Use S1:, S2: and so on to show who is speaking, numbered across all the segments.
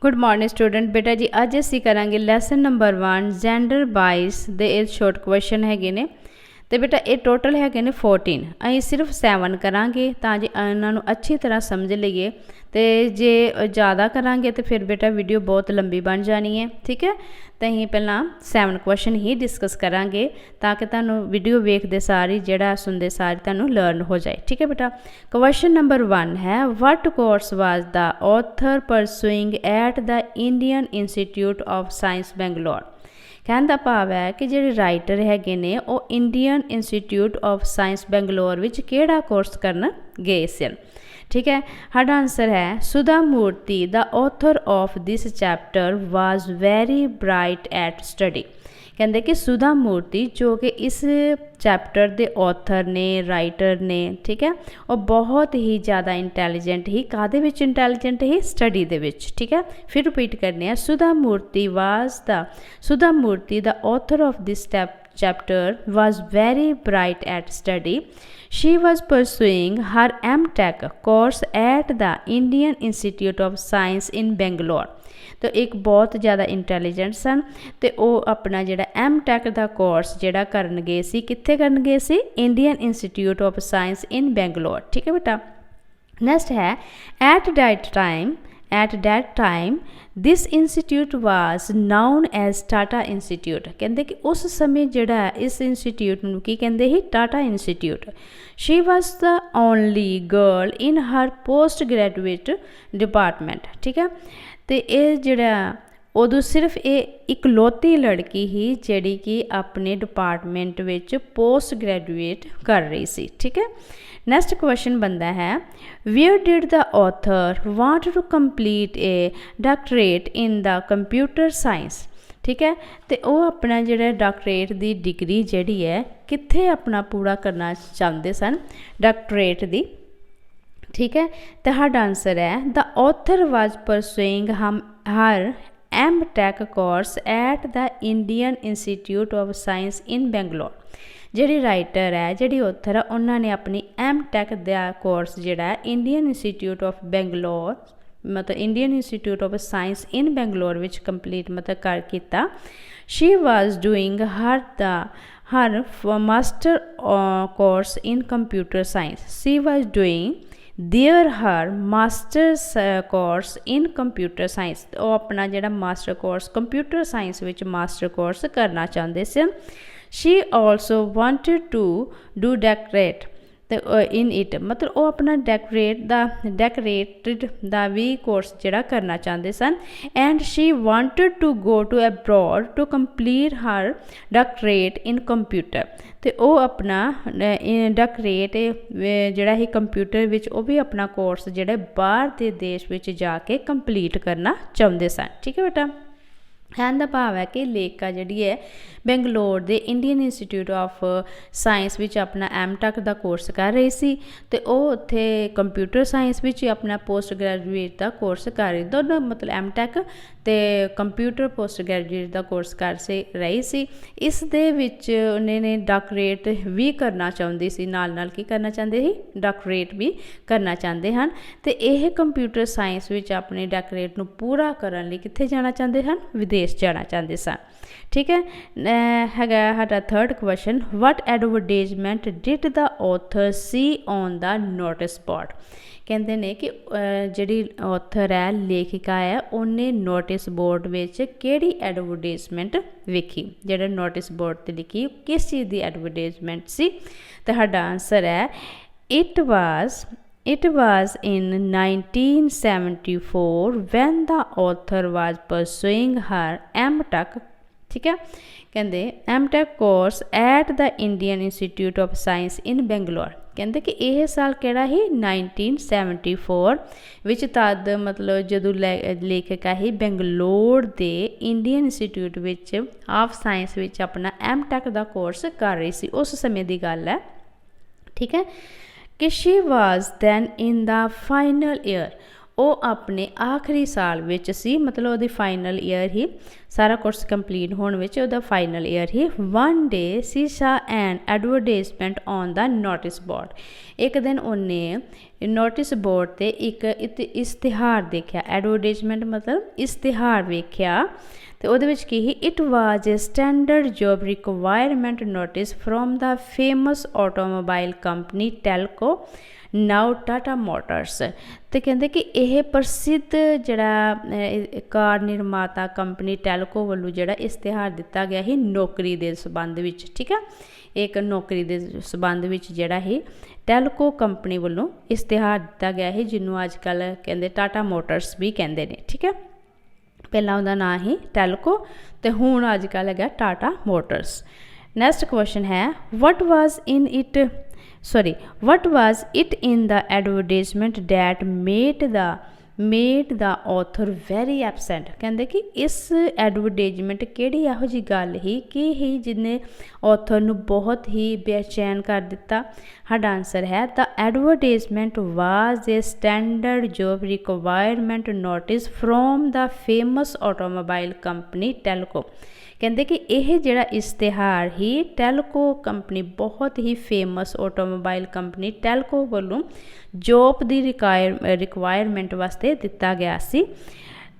S1: Good morning student बेटा जी अज असी करांगे लैसन नंबर 1 जेंडर बाइस दे शॉर्ट क्वेश्चन हैगे ने तो बेटा ये टोटल है ने 14 अं सिर्फ 7 करांगे तां जे इन्हों अच्छी तरह समझ लीए तो जे ज़्यादा करांगे तो फिर बेटा वीडियो बहुत लंबी बन जानी है। ठीक है तो अं पहला 7 क्वेश्चन ही डिस्कस करांगे ताकि तुहानू वीडियो वेखते सारी जिहड़ा सुनते सारी तुहानू लर्न हो जाए। ठीक है बेटा क्वेश्चन नंबर 1 है what course was the author pursuing eight the Indian Institute of Science Bangalore. कहने का भाव है कि जो राइटर हैगे ने वो Indian Institute of Science Bangalore विच केड़ा कोर्स करन गए सन। ठीक है साडा आंसर है Sudha Murthy the author of this chapter was very bright at study. कहते कि सुधा मूर्ति जो कि इस चैप्टर के ऑथर ने राइटर ने ठीक है और बहुत ही ज़्यादा इंटैलीजेंट ही कादे विच इंटैलीजेंट ही स्टडी दे विच। ठीक है फिर रिपीट करने Sudha Murthy the author of this chapter was very bright at study. She was pursuing her M.Tech course at the Indian Institute of Science in Bangalore. तो एक बहुत ज़्यादा इंटैलीजेंट सन तो वो अपना जोड़ा M.Tech का कोर्स जोड़ा करन गए सी कित्थे करन गए सी Indian Institute of Science in Bangalore. ठीक है बेटा नेक्स्ट है at that time this institute was known as Tata Institute। कहते कि उस समय जड़ा इस इंस्टीट्यूट नूं की कहते ही Tata institute. She was the only girl in her post graduate department। ठीक है तो ये जड़ा उदों सिर्फ ये इकलौती लड़की ही जिहड़ी कि अपने डिपार्टमेंट विच पोस्ट ग्रैजुएट कर रही सी। ठीक है नेक्स्ट क्वेश्चन बनता है where did the author want to complete a doctorate in the computer science. ठीक है तो वो अपना जो डॉक्टरेट की डिग्री जिहड़ी है कित्थे अपना पूरा करना चाहते सन डॉक्टरेट की। ठीक है तो साडा आंसर है the author was pursuing her M.Tech course at the Indian Institute of Science in Bangalore. जिहड़ी राइटर है जिहड़ी ऑथर है उन्होंने अपनी M.Tech का कोर्स जिहड़ा इंडियन इंस्टीट्यूट ऑफ बेंगलोर मतलब Indian Institute of Science in Bangalore विच कंप्लीट मतलब कर किया। She was doing her master course in computer science. She was doing her masters course in computer science. वो अपना जोड़ा मास्टर कोर्स कंप्यूटर साइंस विच master course करना चाहते सन। She also wanted to do doctorate in it मतलब वो अपना डेकोरेटेड दा भी कोर्स जोड़ा करना चाहते सन। And she wanted to go to abroad to complete her doctorate in computer. तो वो अपना डॉक्टरेट जोड़ा ही कंप्यूटर विच वो भी अपना कोर्स जोड़ा बाहर के देश विच जाके कंप्लीट करना चाहते सन। ठीक है बेटा कहने का भाव है कि लेखा जी है बेंगलोर के Indian Institute of science which अपना M.Tech का कोर्स कर रही सी तो वो उत्थे कंप्यूटर साइंस विच अपना पोस्ट ग्रैजुएट का कोर्स कर रही दोनों मतलब M.Tech तो कंप्यूटर पोस्ट ग्रैजुएट का कोर्स कर से रही सी। इस दे विच उन्होंने डॉक्टरेट भी करना चाहती सी नाल की करना चाहते ही डॉक्टरेट भी करना चाहते हैं तो यह कंप्यूटर साइंस विच अपने डॉक्टरेट नूं पूरा करने लई कित्थे जाना चाहते हैं विदेश जाना चाहते सन। ठीक है हैगा साडा third question what advertisement did the author see on the notice board. कहते हैं कि जिहड़ी ऑथर है लेखिका है उन्हें नोटिस बोर्ड विच केड़ी एडवरटाइजमेंट वेखी जिहड़ा नोटिस बोर्ड ते लिखी किस चीज़ की एडवरटाइजमेंट सी। तो साडा आंसर है it was in 1974 when the author was pursuing her M.Tech। ठीक है कहते M.Tech course at the Indian Institute of Science in Bangalore. कहते कि यह साल केड़ा ही 1974 विच तद मतलब जदों लेखिका ही बेंगलोर के Indian institute which of science which अपना M.Tech का कोर्स कर रही सी उस समय की गल है। ठीक है कि she was then in the final year वो अपने आखिरी साल विच सी मतलब वो फाइनल ईयर ही सारा कोर्स कंप्लीट होने विच वो फाइनल ईयर ही। One day she saw an advertisement on the notice board. एक दिन उन्हें ਨੋਟਿਸ ਬੋਰਡ ਤੇ ਇੱਕ ਇਸ਼ਤਿਹਾਰ ਦੇਖਿਆ। ਐਡਵਰਟਾਈਜ਼ਮੈਂਟ ਮਤਲਬ ਇਸ਼ਤਿਹਾਰ ਵੇਖਿਆ ਤੇ ਉਹਦੇ ਵਿੱਚ ਕੀ ਸੀ, it was a standard job requirement notice from the famous automobile company Telco now Tata Motors. ਤੇ ਕਹਿੰਦੇ ਕਿ ਇਹ ਪ੍ਰਸਿੱਧ ਜਿਹੜਾ ਕਾਰ ਨਿਰਮਾਤਾ ਕੰਪਨੀ ਟੈਲਕੋ ਵੱਲੋਂ ਜਿਹੜਾ ਇਸ਼ਤਿਹਾਰ ਦਿੱਤਾ ਗਿਆ ਸੀ ਨੌਕਰੀ ਦੇ ਸੰਬੰਧ ਵਿੱਚ। ਠੀਕ ਹੈ, ਇੱਕ ਨੌਕਰੀ ਦੇ ਸੰਬੰਧ ਵਿੱਚ ਜਿਹੜਾ ਹੀ ਟੈਲਕੋ ਕੰਪਨੀ ਵੱਲੋਂ ਇਸ਼ਤਿਹਾਰ ਦਿੱਤਾ ਗਿਆ ਹੈ, ਜਿਹਨੂੰ ਅੱਜ ਕੱਲ੍ਹ ਕਹਿੰਦੇ ਟਾਟਾ ਮੋਟਰਸ ਵੀ ਕਹਿੰਦੇ ਨੇ। ਠੀਕ ਹੈ, ਪਹਿਲਾਂ ਉਹਦਾ ਨਾਂ ਹੀ ਟੈਲਕੋ ਤੇ ਹੁਣ ਅੱਜ ਕੱਲ੍ਹ ਹੈਗਾ ਟਾਟਾ ਮੋਟਰਸ। ਨੈਕਸਟ ਕੁਐਸਚਨ ਹੈ what was it in the advertisement that made the author very absent। ਕਹਿੰਦੇ ਕਿ ਇਸ ਐਡਵਰਟਾਈਜ਼ਮੈਂਟ ਕਿਹੜੀ ਇਹੋ ਜਿਹੀ ਗੱਲ ਹੀ ਕਿ ਹੀ ਜਿਹਨੇ ਆਥਰ ਨੂੰ ਬਹੁਤ ਹੀ ਬੇਚੈਨ ਕਰ ਦਿੱਤਾ। ਸਾਡਾ ਆਨਸਰ ਹੈ the advertisement was a standard job requirement notice from the famous automobile company Telco। ਕਹਿੰਦੇ ਕਿ ਇਹ ਜਿਹੜਾ ਇਸ਼ਤਿਹਾਰ ਹੀ ਟੈਲਕੋ ਕੰਪਨੀ, ਬਹੁਤ ਹੀ ਫੇਮਸ ਆਟੋਮੋਬਾਈਲ ਕੰਪਨੀ ਟੈਲਕੋ ਵੱਲੋਂ ਜੋਬ ਦੀ ਰਿਕੁਆਇਰਮੈਂਟ ਵਾਸਤੇ ਦਿੱਤਾ ਗਿਆ ਸੀ।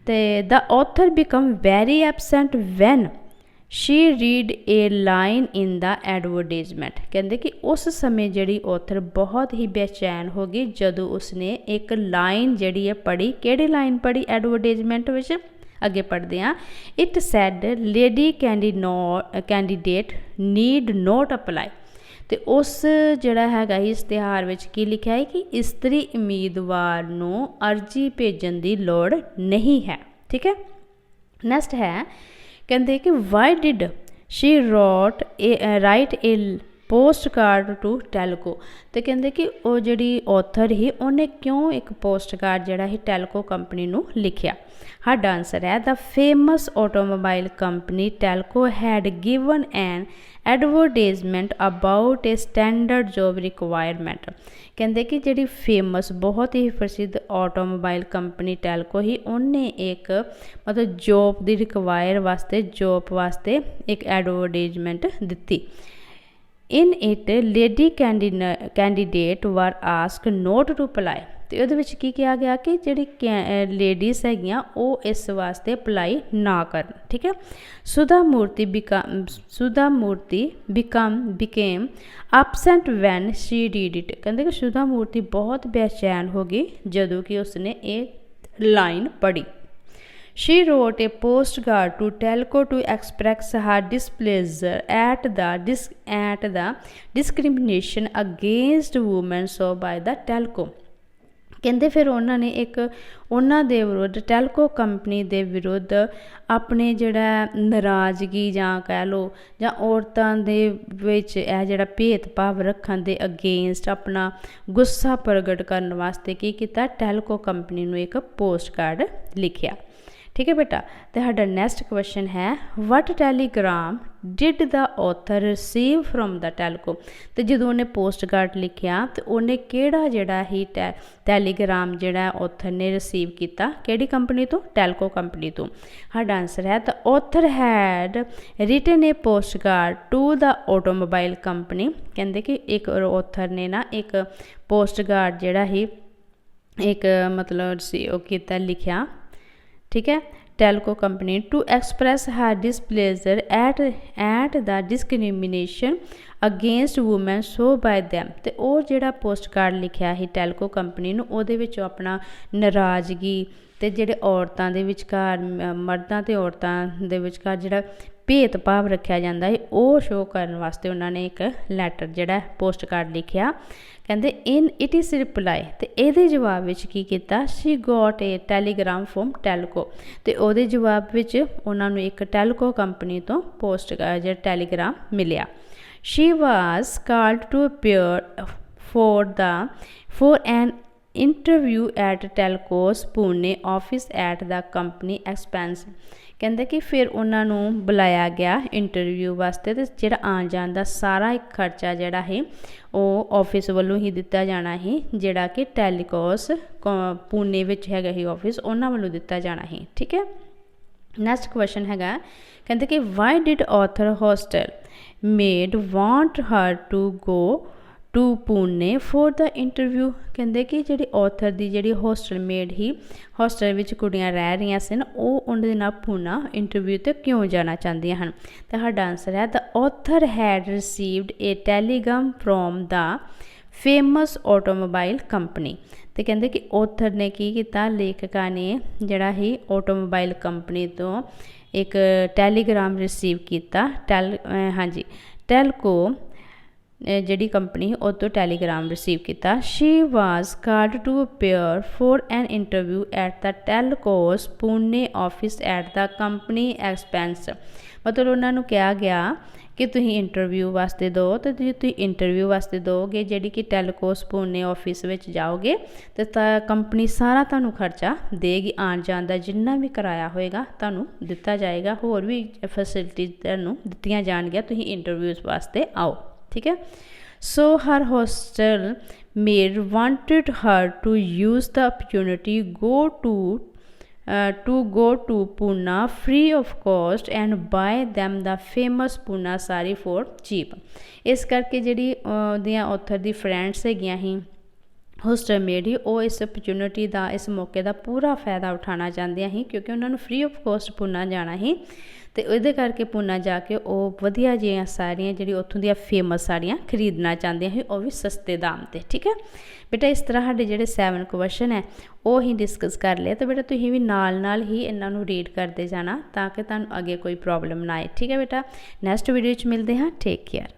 S1: ਤੇ the author become very absent when she read a line in the advertisement. ਕਹਿੰਦੇ ਕਿ ਉਸ ਸਮੇਂ ਜਿਹੜੀ ਆਥਰ ਬਹੁਤ ਹੀ ਬੇਚੈਨ ਹੋ ਗਈ ਜਦੋਂ ਉਸਨੇ ਇੱਕ ਲਾਈਨ ਜਿਹੜੀ ਹੈ ਪੜ੍ਹੀ। ਕਿਹੜੀ ਲਾਈਨ ਪੜ੍ਹੀ ਐਡਵਰਟਾਈਜ਼ਮੈਂਟ ਵਿੱਚ? ਅੱਗੇ ਪੜ੍ਹਦੇ ਹਾਂ। It said lady candidate need not apply. ਤੇ ਉਸ ਜਿਹੜਾ ਹੈਗਾ ਇਸ਼ਤਿਹਾਰ ਵਿੱਚ ਕੀ ਲਿਖਿਆ ਹੈ ਕਿ ਇਸਤਰੀ ਉਮੀਦਵਾਰ ਨੂੰ ਅਰਜ਼ੀ ਭੇਜਣ ਦੀ ਲੋੜ ਨਹੀਂ ਹੈ। ਠੀਕ ਹੈ, ਨੈਕਸਟ ਹੈ ਕਹਿੰਦੇ ਕਿ why did she write a post card to Telco. ਤੇ ਕਹਿੰਦੇ ਕਿ ਉਹ ਜਿਹੜੀ ਆਥਰ ਹੀ ਉਹਨੇ ਕਿਉਂ ਇੱਕ ਪੋਸਟ ਕਾਰਡ ਜਿਹੜਾ ਹੀ ਟੈਲਕੋ ਕੰਪਨੀ ਨੂੰ ਲਿਖਿਆ। ਸਾਡਾ ਆਨਸਰ ਹੈ the famous automobile company Telco had given an advertisement about a standard job requirement. ਕਹਿੰਦੇ ਕਿ ਜਿਹੜੀ ਫੇਮਸ ਬਹੁਤ ਹੀ ਪ੍ਰਸਿੱਧ ਆਟੋਮੋਬਾਈਲ ਕੰਪਨੀ ਟੈਲਕੋ ਹੀ ਉਹਨੇ ਇੱਕ ਮਤਲਬ ਜੋਬ ਦੀ ਜੋਬ ਵਾਸਤੇ ਇੱਕ ਐਡਵਰਟਾਈਜ਼ਮੈਂਟ ਦਿੱਤੀ। ਇਨ ਇਟ ਲੇਡੀ ਕੈਂਡੀਡੇਟ ਵਰ ਆਸਕ ਨੋਟ ਟੂ ਅਪਲਾਈ। ਤੇ ਉਹਦੇ ਵਿੱਚ ਕੀ ਕਿਹਾ ਗਿਆ ਕਿ ਜਿਹੜੀ ਲੇਡੀਜ਼ ਹੈਗੀਆਂ ਉਹ ਇਸ ਵਾਸਤੇ ਅਪਲਾਈ ਨਾ ਕਰਨ। ਠੀਕ ਹੈ, Sudha Murthy became upset when she read it. ਕਹਿੰਦੇ ਕਿ ਸੁਧਾ ਮੂਰਤੀ ਬਹੁਤ ਬੇਚੈਨ ਹੋ ਗਈ ਜਦੋਂ ਕਿ ਉਸਨੇ ਇਹ ਲਾਈਨ ਪੜ੍ਹੀ। She wrote a postcard to Telco to express her displeasure at the discrimination against women shown by the Telco। ਕਹਿੰਦੇ ਫਿਰ ਉਹਨਾਂ ਨੇ ਉਹਨਾਂ ਦੇ ਵਿਰੁੱਧ ਟੈਲਕੋ ਕੰਪਨੀ ਦੇ ਵਿਰੁੱਧ ਆਪਣੇ ਜਿਹੜਾ ਨਾਰਾਜ਼ਗੀ ਜਾਂ ਕਹਿ ਲਓ ਜਾਂ ਔਰਤਾਂ ਦੇ ਵਿੱਚ ਇਹ ਜਿਹੜਾ ਭੇਦਭਾਵ ਰੱਖਣ ਦੇ ਅਗੇਂਸਟ ਆਪਣਾ ਗੁੱਸਾ ਪ੍ਰਗਟ ਕਰਨ ਵਾਸਤੇ ਕੀ ਕੀਤਾ, ਟੈਲਕੋ ਕੰਪਨੀ ਨੂੰ ਇੱਕ ਪੋਸਟ ਕਾਰਡ ਲਿਖਿਆ। ਠੀਕ ਹੈ ਬੇਟਾ, ਤੇ ਸਾਡਾ ਨੈਕਸਟ ਕੁਐਸਚਨ ਹੈ what telegram did the author receive from the Telco. ਤੇ ਜਦੋਂ ਉਹਨੇ ਪੋਸਟ ਕਾਰਡ ਲਿਖਿਆ ਤੇ ਉਹਨੇ ਕਿਹੜਾ ਜਿਹੜਾ ਹੀ ਟੈਲੀਗ੍ਰਾਮ ਜਿਹੜਾ ਆਥਰ ਨੇ ਰਿਸੀਵ ਕੀਤਾ, ਕਿਹੜੀ ਕੰਪਨੀ ਤੋਂ? ਟੈਲਕੋ ਕੰਪਨੀ ਤੋਂ। ਸਾਡਾ ਆਨਸਰ ਹੈ the author had written a post card to the automobile company. ਕਹਿੰਦੇ ਕਿ ਇੱਕ ਆਥਰ ਨੇ ਨਾ ਇੱਕ ਪੋਸਟ ਕਾਰਡ ਜਿਹੜਾ ਹੀ ਇੱਕ ਮਤਲਬ ਸੀ ਉਹ ਕੀਤਾ ਲਿਖਿਆ। ਠੀਕ ਹੈ, Telco company to express her displeasure at the discrimination against women shown by them. ਤੇ ਉਹ ਜਿਹੜਾ ਪੋਸਟ ਕਾਰਡ ਲਿਖਿਆ ਸੀ ਟੈਲਕੋ ਕੰਪਨੀ ਨੂੰ, ਉਹਦੇ ਵਿੱਚ ਆਪਣਾ ਨਾਰਾਜ਼ਗੀ ਤੇ ਜਿਹੜੇ ਔਰਤਾਂ ਦੇ ਵਿਚਕਾਰ ਮਰਦਾਂ ਤੇ ਔਰਤਾਂ ਦੇ ਵਿਚਕਾਰ ਜਿਹੜਾ ਭੇਦਭਾਵ ਰੱਖਿਆ ਜਾਂਦਾ ਹੈ ਉਹ ਸ਼ੋਅ ਕਰਨ ਵਾਸਤੇ ਉਹਨਾਂ ਨੇ ਇੱਕ ਲੈਟਰ ਜਿਹੜਾ ਪੋਸਟ ਕਾਰਡ ਲਿਖਿਆ। ਕਹਿੰਦੇ ਇਨ ਇਟ ਇਜ਼ ਰਿਪਲਾਈ। ਤੇ ਇਹਦੇ ਜਵਾਬ ਵਿੱਚ ਕੀ ਕੀਤਾ, she got a telegram from Telco. ਤੇ ਉਹਦੇ ਜਵਾਬ ਵਿੱਚ ਉਹਨਾਂ ਨੂੰ ਇੱਕ ਟੈਲਕੋ ਕੰਪਨੀ ਤੋਂ ਪੋਸਟ ਜਿਹੜਾ ਟੈਲੀਗ੍ਰਾਮ ਮਿਲਿਆ। She was called to appear for an interview at Telco's Pune office at the company expense. ਕਹਿੰਦੇ ਕਿ ਫਿਰ ਉਹਨਾਂ ਨੂੰ ਬੁਲਾਇਆ ਗਿਆ ਇੰਟਰਵਿਊ ਵਾਸਤੇ ਤੇ ਜਿਹੜਾ ਆਉਣ ਜਾਣ ਦਾ ਸਾਰਾ ਇੱਕ ਖਰਚਾ ਜਿਹੜਾ ਹੈ ਉਹ ਆਫਿਸ ਵੱਲੋਂ ਹੀ ਦਿੱਤਾ ਜਾਣਾ ਸੀ, ਜਿਹੜਾ ਕਿ ਟੈਲੀਕੋਸ ਪੂਨੇ ਵਿੱਚ ਹੈਗਾ ਹੀ ਆਫਿਸ, ਉਹਨਾਂ ਵੱਲੋਂ ਦਿੱਤਾ ਜਾਣਾ ਸੀ। ਠੀਕ ਹੈ, ਨੈਕਸਟ ਕੁਐਸਚਨ ਹੈਗਾ ਕਹਿੰਦੇ ਕਿ why did author hostel maid want her to go to Pune for the interview. कहते कि जी ऑथर की जी हॉस्टल मेड ही हॉस्टल में कुड़ियाँ रह रही सन उन्होंने नाल पुणे इंटरव्यू तो क्यों जाना चाहदियाँ हैं। तो साडा आंसर है the author had received A Telegram from the famous automobile company. तो कहते कि ऑथर ने की किया, लेखिका ने जड़ा ही ऑटोमोबाइल कंपनी तो एक टैलीग्राम रिसीव किया। हाँ जी टेलको जी कंपनी उस तो टैलीग्राम रिसीव किया। She was called to appear for an interview at the Telco's Pune office at the company expense. मतलब उन्होंने कहा गया कि तुसीं इंटरव्यू वास्ते दो, तो तुसीं इंटरव्यू वास्ते दोगे जी कि टेलकोस पुणे ऑफिस में जाओगे तो कंपनी सारा तुहानूं खर्चा देगी, आन जान का जिन्ना भी किराया होएगा तुहानूं दिता जाएगा, होर भी फैसिलिटीज तुहानूं दित्तियां जाणगियां, तुसीं इंटरव्यूज़ वास्ते आओ। ठीक है। So her hostel mate wanted her to use the opportunity go to Pune free of cost and buy them the famous Pune sari for cheap। इस करके जी ऑथर दी फ्रेंड्स हैगियां ही हॉस्टल मेड ही वो इस अपॉर्चुनिटी का इस मौके का पूरा फायदा उठाना चाहदियां ही, क्योंकि उन्होंने फ्री ऑफ कॉस्ट पुणे जाना ही, तो ये करके पुणे जाके वो वधिया जी साड़ियाँ जी उत्थों दी फेमस साड़ियाँ खरीदना चाहदियां ही, वो भी सस्ते दाम ते। ठीक है बेटा, इस तरह साढ़े जोड़े 7 क्वेश्चन है वो ही डिस्कस कर लिया। तो बेटा तुसीं भी नाल ही इन्हों रीड करते जाना ताकि तुहानूं अगे कोई प्रॉब्लम ना आए। ठीक है बेटा, नैक्सट वीडियो मिलते हैं। Take care.